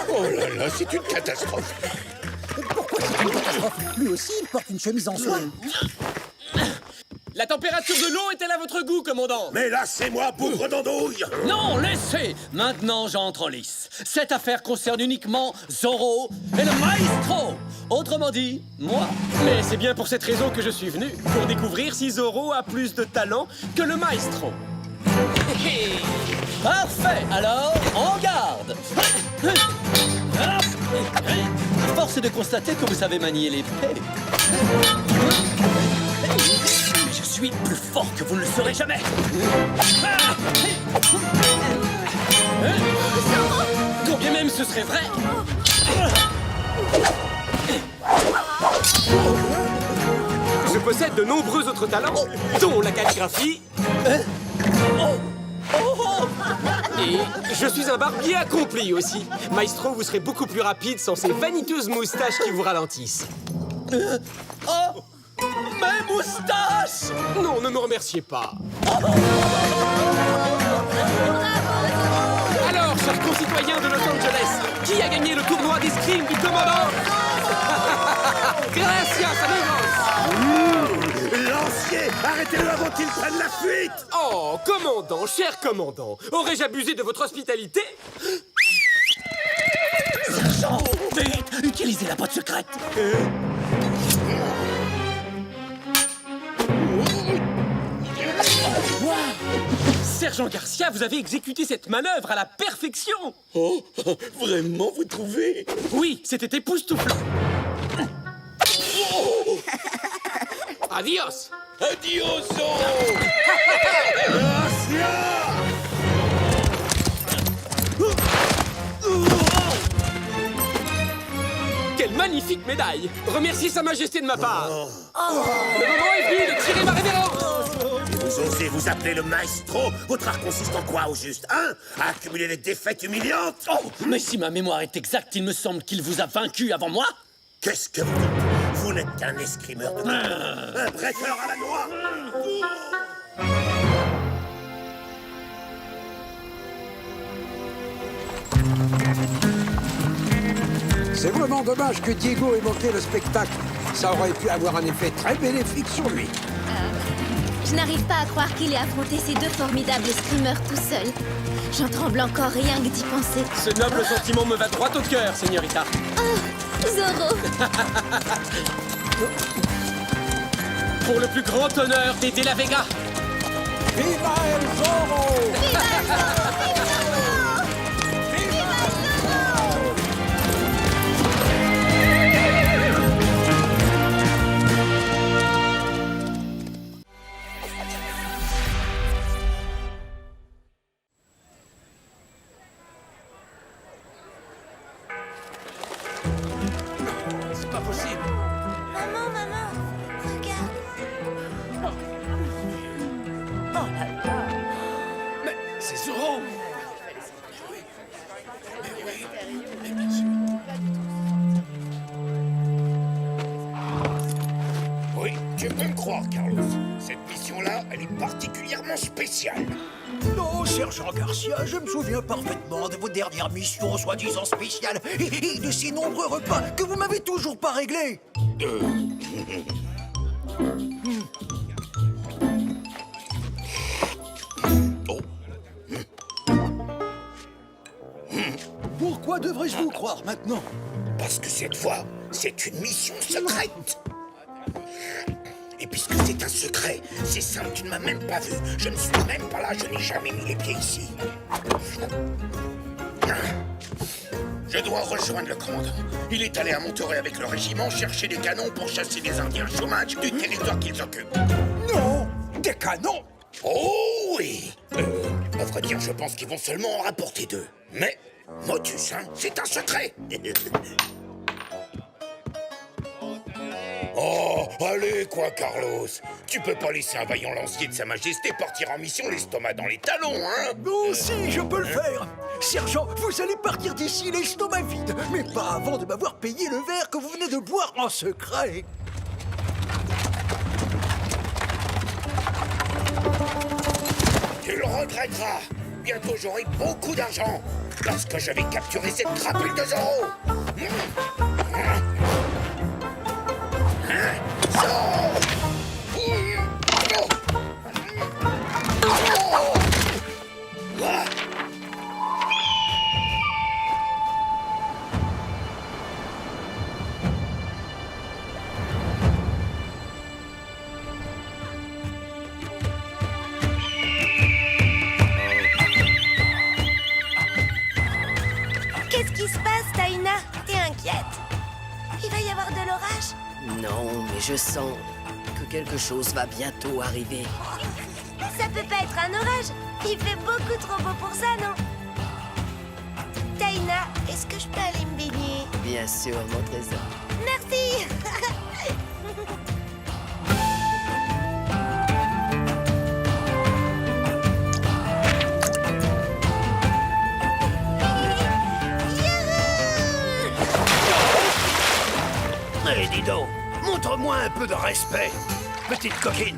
Oh là là, c'est une catastrophe. Pourquoi c'est une catastrophe? Lui aussi, il porte une chemise en soie. La température de l'eau est-elle à votre goût, commandant? Mais là, c'est moi, bougre d'andouille. Non, laissez! Maintenant, j'entre en lice. Cette affaire concerne uniquement Zorro et le maestro. Autrement dit, moi. Mais c'est bien pour cette raison que je suis venu, pour découvrir si Zorro a plus de talent que le maestro. Parfait, alors, en garde! Force est de constater que vous savez manier l'épée. Je suis plus fort que vous ne le serez jamais! Quand bien même ce serait vrai. Je possède de nombreux autres talents, dont la calligraphie. Et je suis un barbier accompli aussi. Maestro, vous serez beaucoup plus rapide sans ces vaniteuses moustaches qui vous ralentissent. Oh! Mes moustaches! Non, ne me remerciez pas. Alors, chers concitoyens de Los Angeles, qui a gagné le tournoi d'escrime du commandant? Greg! Arrêtez-le avant qu'il prenne la fuite! Oh, commandant, cher commandant, aurais-je abusé de votre hospitalité? Sergent, vite, utilisez la boîte secrète. Sergent Garcia, vous avez exécuté cette manœuvre à la perfection. Oh, vraiment, vous trouvez? Oui, c'était époustouflant. Oh. Adios. Adioso! Quelle magnifique médaille! Remerciez Sa Majesté de ma part. Le moment est venu de tirer ma révérence. Et vous osez vous appeler le maestro? Votre art consiste en quoi, au juste, hein? À accumuler des défaites humiliantes? Oh, mais si ma mémoire est exacte, il me semble qu'il vous a vaincu avant moi. Qu'est-ce que vous dites? Vous n'êtes qu'un escrimeur de un prêteur à la noix. C'est vraiment dommage que Diego ait manqué le spectacle. Ça aurait pu avoir un effet très bénéfique sur lui. Je n'arrive pas à croire qu'il ait affronté ces deux formidables screamers tout seul. J'en tremble encore rien que d'y penser. Ce noble sentiment me va droit au cœur, señorita. Oh, Zorro! Pour le plus grand honneur des De La Vega. Viva el Zorro! Viva el Zorro! Viva el Zorro! C'est pas possible. Maman, regarde. Mais c'est Zorro! Oui, tu peux me croire, Carlos. Cette mission-là, elle est particulièrement spéciale. Non, sergent Garcia, je me souviens parfaitement de vos dernières missions soi-disant spéciales et de ces nombreux repas que vous m'avez toujours pas réglés. Pourquoi devrais-je vous croire maintenant? Parce que cette fois, c'est une mission secrète. Et puisque c'est un secret, c'est simple, tu ne m'as même pas vu. Je ne suis même pas là, je n'ai jamais mis les pieds ici. Je dois rejoindre le commandant. Il est allé à Monterrey avec le régiment chercher des canons pour chasser des Indiens chômage du territoire qu'ils occupent. Non, des canons? Oh oui. À vrai dire, je pense qu'ils vont seulement en rapporter 2. Mais, motus, hein, c'est un secret. Oh, allez quoi, Carlos. Tu peux pas laisser un vaillant lancier de Sa Majesté partir en mission l'estomac dans les talons, hein? Non, si, je peux le faire. Sergent, vous allez partir d'ici l'estomac vide, mais pas avant de m'avoir payé le verre que vous venez de boire en secret. Tu le regretteras. Bientôt j'aurai beaucoup d'argent. Lorsque je vais capturer cette crapule de Zorro. Qu'est-ce qui se passe, Taina? T'es inquiète? Il va y avoir de l'orage? Non, mais je sens que quelque chose va bientôt arriver. Ça peut pas être un orage. Il fait beaucoup trop beau pour ça, non? Taina, est-ce que je peux aller me baigner? Bien sûr, mon trésor. Merci. Mais dis donc, montre-moi un peu de respect, petite coquine.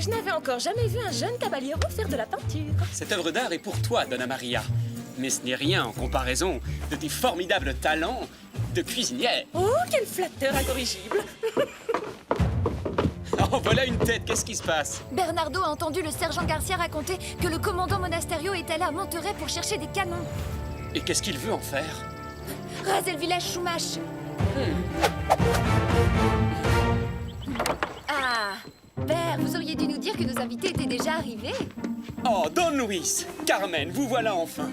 Je n'avais encore jamais vu un jeune caballero faire de la peinture. Cette œuvre d'art est pour toi, Donna Maria. Mais ce n'est rien en comparaison de tes formidables talents de cuisinière. Oh, quel flatteur incorrigible. Oh, voilà une tête, qu'est-ce qui se passe? Bernardo a entendu le sergent Garcia raconter que le commandant Monasterio est allé à Monterrey pour chercher des canons. Et qu'est-ce qu'il veut en faire? Raser le village Chumash. Ah, père, vous auriez dû nous dire que nos invités étaient déjà arrivés. Oh, Don Luis, Carmen, vous voilà enfin.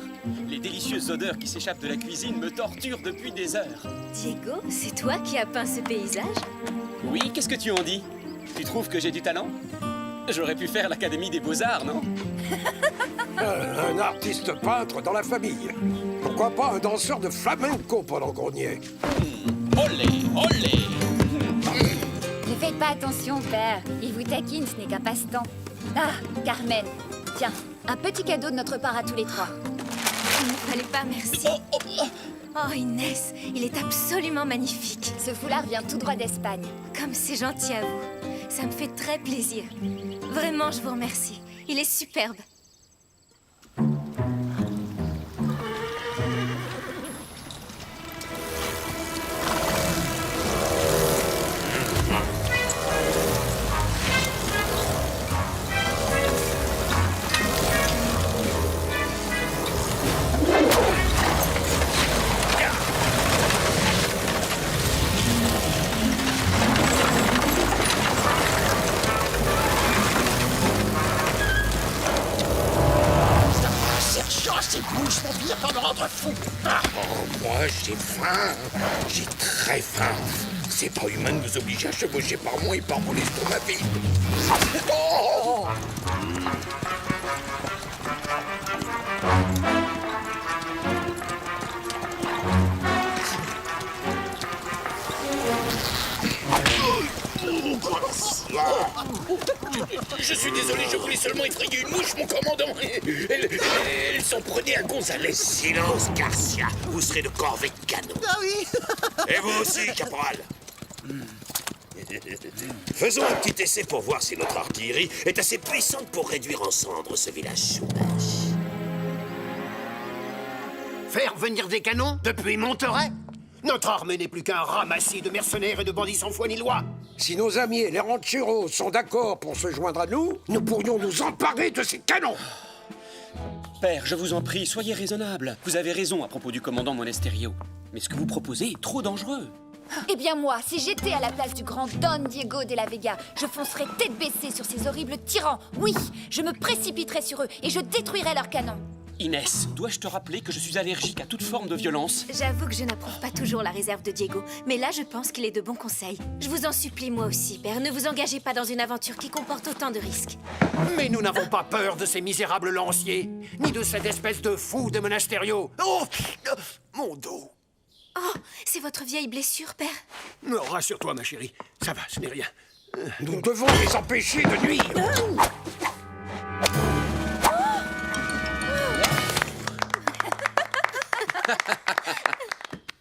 Les délicieuses odeurs qui s'échappent de la cuisine me torturent depuis des heures. Diego, c'est toi qui as peint ce paysage? Oui, qu'est-ce que tu en dis? Tu trouves que j'ai du talent? J'aurais pu faire l'Académie des Beaux-Arts, non? Un artiste peintre dans la famille. Pourquoi pas un danseur de flamenco pendant qu'on y est? Olé, olé! Ne faites pas attention, père. Il vous taquine, ce n'est qu'un passe-temps. Ah, Carmen, tiens, un petit cadeau de notre part à tous les trois. Il ne fallait pas, merci. Oh, Inès, il est absolument magnifique. Ce foulard vient tout droit d'Espagne. Comme c'est gentil à vous. Ça me fait très plaisir. Vraiment, je vous remercie. Il est superbe. Moi, j'ai faim. J'ai très faim. C'est pas humain de nous obliger à chevaucher par moi et par mon estomac vide. Oh! Je suis désolé, je voulais seulement effrayer une mouche, mon commandant. Elle s'en prenait à Gonzalez. Silence, Garcia. Vous serez de corvée de canon. Ah oui. Et vous aussi, caporal. Faisons un petit essai pour voir si notre artillerie est assez puissante pour réduire en cendres ce village Chumash. Faire venir des canons depuis Monterrey? Notre armée n'est plus qu'un ramassis de mercenaires et de bandits sans foi ni loi. Si nos amis les rancheros sont d'accord pour se joindre à nous, nous pourrions nous emparer de ces canons. Père, je vous en prie, soyez raisonnable. Vous avez raison à propos du commandant Monasterio. Mais ce que vous proposez est trop dangereux. Eh bien moi, si j'étais à la place du grand Don Diego de la Vega, je foncerais tête baissée sur ces horribles tyrans. Oui, je me précipiterais sur eux et je détruirais leurs canons. Inès, dois-je te rappeler que je suis allergique à toute forme de violence? J'avoue que je n'approuve pas toujours la réserve de Diego, mais là je pense qu'il est de bons conseils. Je vous en supplie, moi aussi, père, ne vous engagez pas dans une aventure qui comporte autant de risques. Mais nous n'avons pas peur de ces misérables lanciers, ni de cette espèce de fou de Monasterio. Oh, mon dos. Oh, c'est votre vieille blessure, père? Non, rassure-toi, ma chérie. Ça va, ce n'est rien. Nous devons les empêcher de nuire.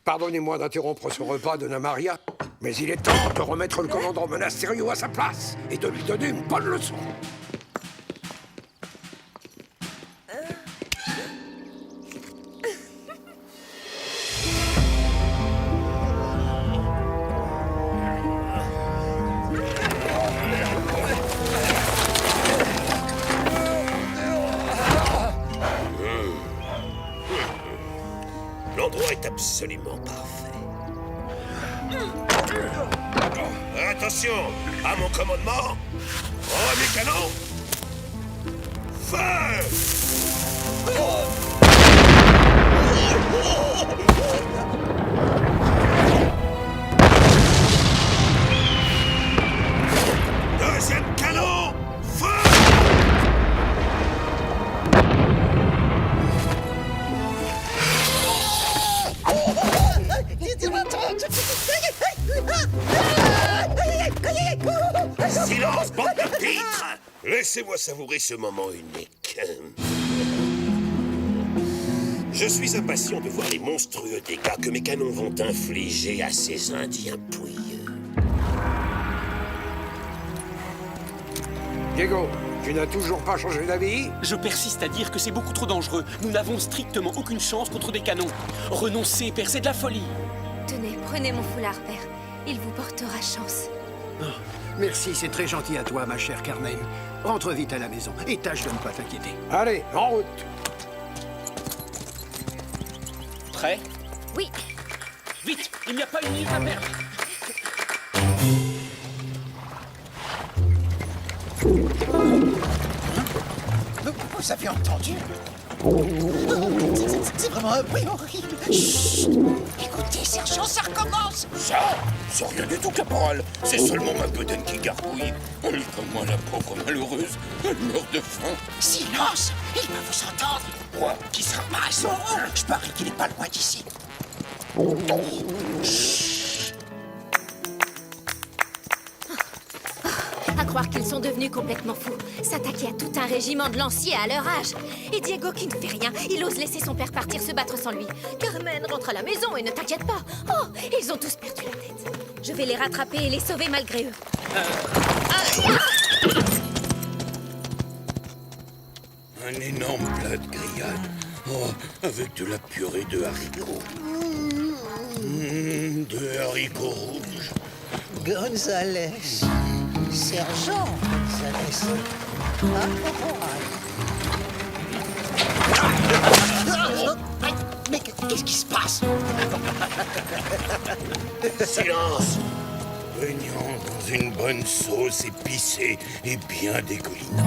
Pardonnez-moi d'interrompre ce repas, Donna Maria, mais il est temps de remettre le commandant Monasterio à sa place et de lui donner une bonne leçon. L'endroit est absolument parfait. Attention, à mon commandement. Oh, mes canons. Feu! Deuxième canon. Feu! Silence, bande de pitres! Laissez-moi savourer ce moment unique. Je suis impatient de voir les monstrueux dégâts que mes canons vont infliger à ces Indiens pouilleux. Diego, tu n'as toujours pas changé d'avis? Je persiste à dire que c'est beaucoup trop dangereux. Nous n'avons strictement aucune chance contre des canons. Renoncez, père, c'est de la folie. Tenez, prenez mon foulard, père. Il vous portera chance. Oh, merci, c'est très gentil à toi, ma chère Carmen. Rentre vite à la maison et tâche de ne pas t'inquiéter. Allez, en route. Prêt? Oui. Vite, il n'y a pas une minute à perdre. Vous avez entendu? C'est vraiment un bruit horrible. Chut! Écoutez, sergent, ça recommence. Ça, c'est rien du tout, caporal. C'est seulement ma bedaine qui gargouille. Comment la pauvre malheureuse, elle meurt de faim. Silence! Il va vous entendre. Quoi? Qui sera pas Zoro? Je parie qu'il est pas loin d'ici. À croire qu'ils sont devenus complètement fous. S'attaquer à tout un régiment de lanciers à leur âge. Et Diego qui ne fait rien, il ose laisser son père partir se battre sans lui. Carmen, rentre à la maison et ne t'inquiète pas. Oh, ils ont tous perdu la tête. Je vais les rattraper et les sauver malgré eux. Un énorme plat de grillade. Oh, avec de la purée de haricots. De haricots rouges. Gonzalez. Sergent Gonzalez. Mais qu'est-ce qui se passe? Silence! Baignant dans une bonne sauce épicée et bien dégoulinante.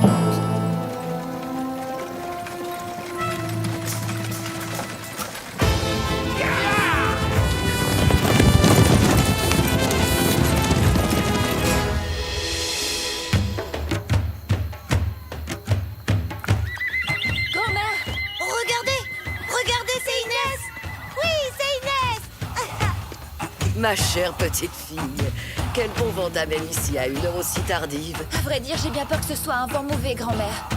Ma chère petite fille, quel bon vent d'amène ici à une heure aussi tardive. À vrai dire, j'ai bien peur que ce soit un vent mauvais, grand-mère.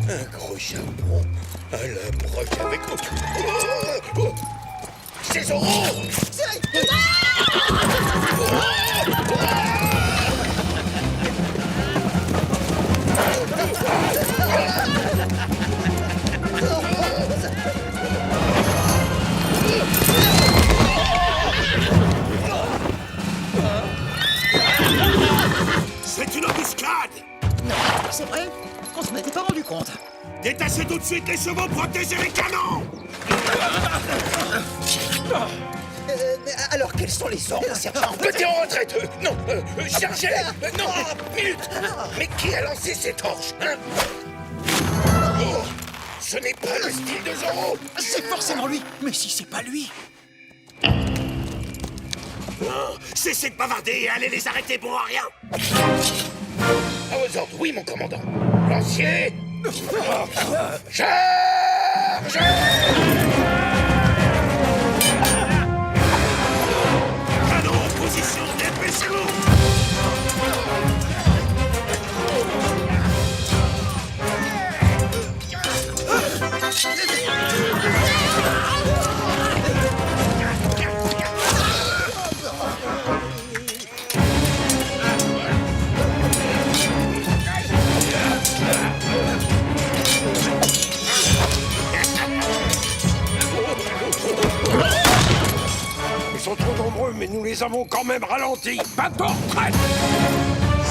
Un gros charbon à la broche avec... C'est Zoro! C'est une embuscade! Non, c'est vrai, on se m'était pas rendu compte. Détachez tout de suite les chevaux, protégez les canons! Alors, quels sont les ordres, sergent? Mettez en retraite! Non! Chargez! Non! Minute! Mais qui a lancé ces torches, hein? Oh, ce n'est pas le style de Zoro! C'est forcément lui. Mais si c'est pas lui... Oh, cessez de bavarder et allez les arrêter pour rien! À vos ordres, oui, mon commandant. Lancier! Charge! Canon en position, dépêchez-vous! Ils sont trop nombreux, mais nous les avons quand même ralentis. Bateau, retraite!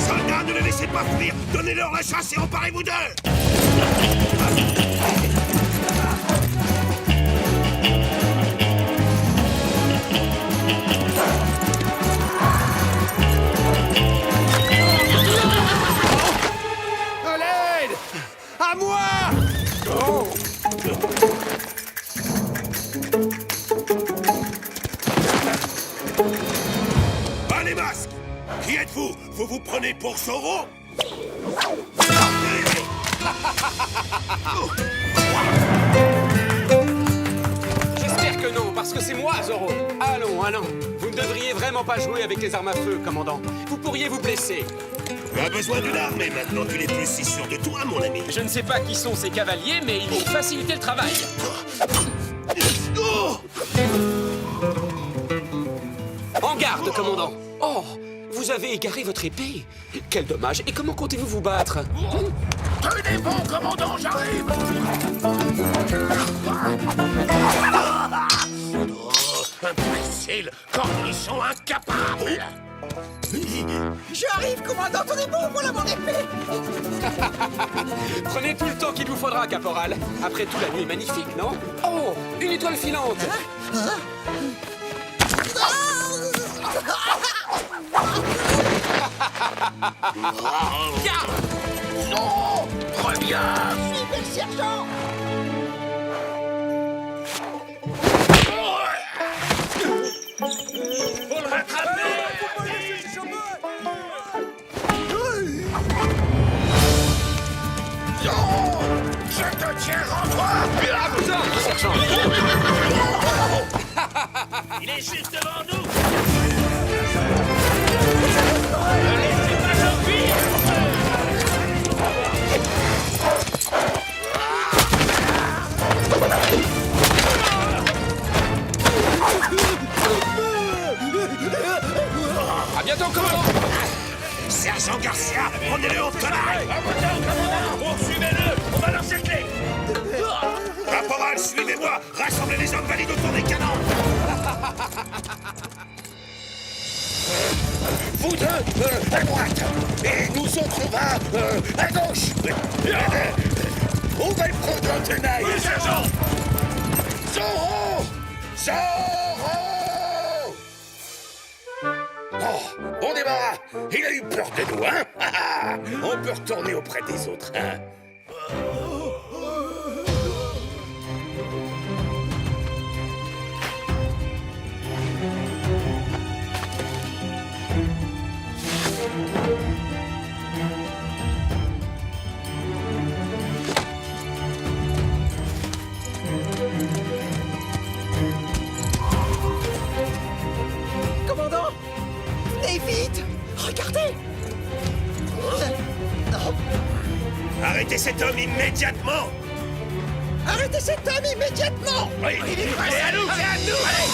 Soldats, ne les laissez pas fuir! Donnez-leur la chasse et emparez-vous d'eux! prenez pour Zorro? J'espère que non, parce que c'est moi, Zorro. Allons, allons. Vous ne devriez vraiment pas jouer avec les armes à feu, commandant. Vous pourriez vous blesser. Tu as besoin d'une arme, et maintenant tu n'es plus si sûr de toi, mon ami. Je ne sais pas qui sont ces cavaliers, mais ils vont faciliter le travail. En garde, commandant. Oh, vous avez égaré votre épée. Quel dommage. Et comment comptez-vous vous battre? Tenez bon, commandant, j'arrive. Imbécile, cornichon incapable. J'arrive, commandant, tenez bon, voilà mon épée. Prenez tout le temps qu'il vous faudra, caporal. Après tout, la nuit est magnifique, non? Oh, une étoile filante. Non, reviens. Suivez le sergent. Faut le rattraper. Je te tiens en toi. Ah, putain, sergent. Il est juste devant nous. Ne laissez pas s'enfuir. À bientôt, commandant. Sergent Garcia, prenez-le au tenaille. Poursuivez-le, on va l'encercler. Caporal, suivez-moi. Rassemblez les hommes valides autour des canons. Vous deux, à droite. Et nous autres, on va à gauche. On va le prendre en tenaille. Oui, sergent. Zorro! Zorro! Oh, on démarre. Il a eu peur de nous, hein? On peut retourner auprès des autres, hein? Commandant, venez vite. Regardez. Non. Arrêtez cet homme immédiatement! Arrêtez cet homme immédiatement. Oui, c'est à nous, c'est à nous! Allez!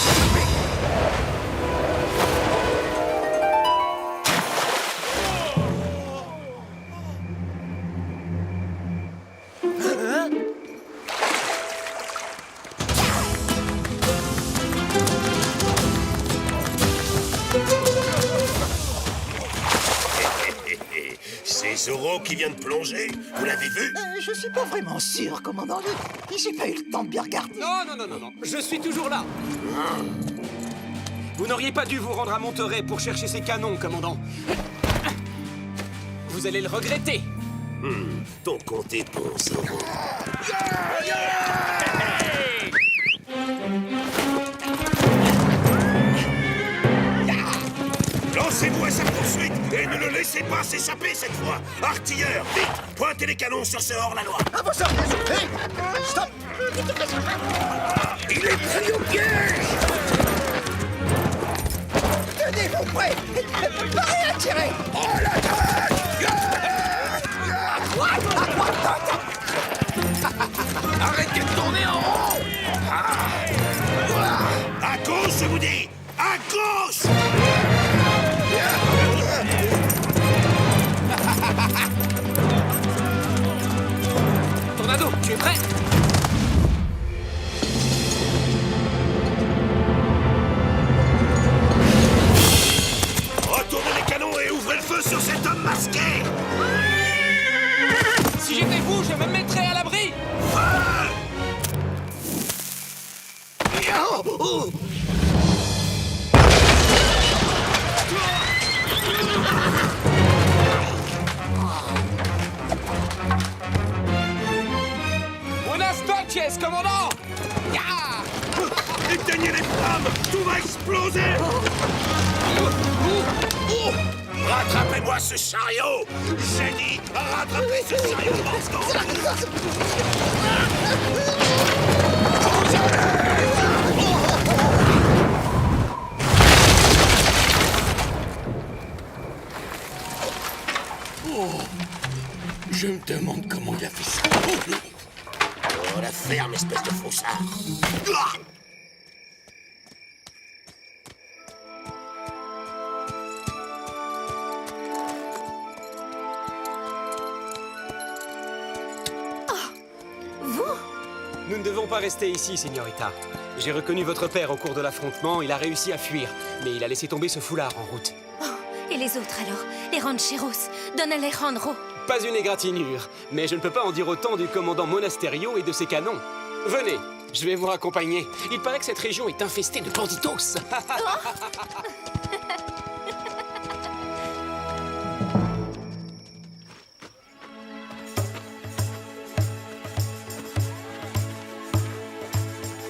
C'est Zorro qui vient de plonger. Vous l'avez vu? Je suis pas vraiment sûr, commandant. J'ai pas eu le temps de bien regarder. Non, non, non, non, non. Je suis toujours là. Vous n'auriez pas dû vous rendre à Monterey pour chercher ces canons, commandant. Vous allez le regretter. Ton compte est bon, Zorro. Lancez-vous à sa poursuite et ne le laissez pas s'échapper cette fois. Artilleurs, vite, pointez les canons sur ce hors-la-loi. À vos ordres, hey, stop. Il est pris au piège. Tenez-vous prêts. Parez à tirer. Oh, l'attaque! Arrêtez de tourner en rond. À gauche, je vous dis. À gauche. Tornado, tu es prêt? Retournez les canons et ouvrez le feu sur cet homme masqué. Si j'étais vous, je me mettrais à l'abri. Buenas noches, commandant. Éteignez les flammes. Tout va exploser. Rattrapez-moi ce chariot! J'ai dit, rattrapez ce chariot de monstre! Oh, je me demande comment il a fait ça. Oh, la ferme, espèce de faussard. Nous ne devons pas rester ici, Señorita. J'ai reconnu votre père au cours de l'affrontement. Il a réussi à fuir, mais il a laissé tomber ce foulard en route. Oh, et les autres alors? Les rancheros? Don Alejandro? Pas une égratignure, mais je ne peux pas en dire autant du commandant Monasterio et de ses canons. Venez, je vais vous raccompagner. Il paraît que cette région est infestée de banditos.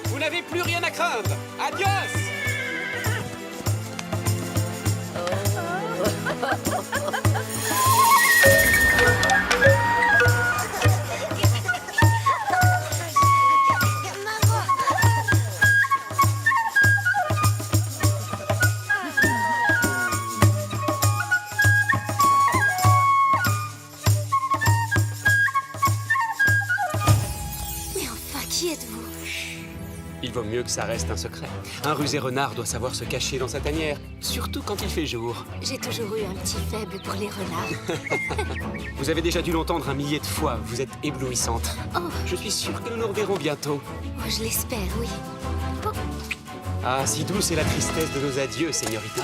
Vous n'avez plus rien à craindre. Adios! Mais enfin, qui êtes-vous? Il vaut mieux que ça reste un secret. Un rusé renard doit savoir se cacher dans sa tanière, surtout quand il fait jour. J'ai toujours eu un petit faible pour les renards. Vous avez déjà dû l'entendre un millier de fois, vous êtes éblouissante. Oh, Je suis sûr que nous nous reverrons bientôt. oh, je l'espère, oui. Oh, Ah, si douce est la tristesse de nos adieux, Señorita.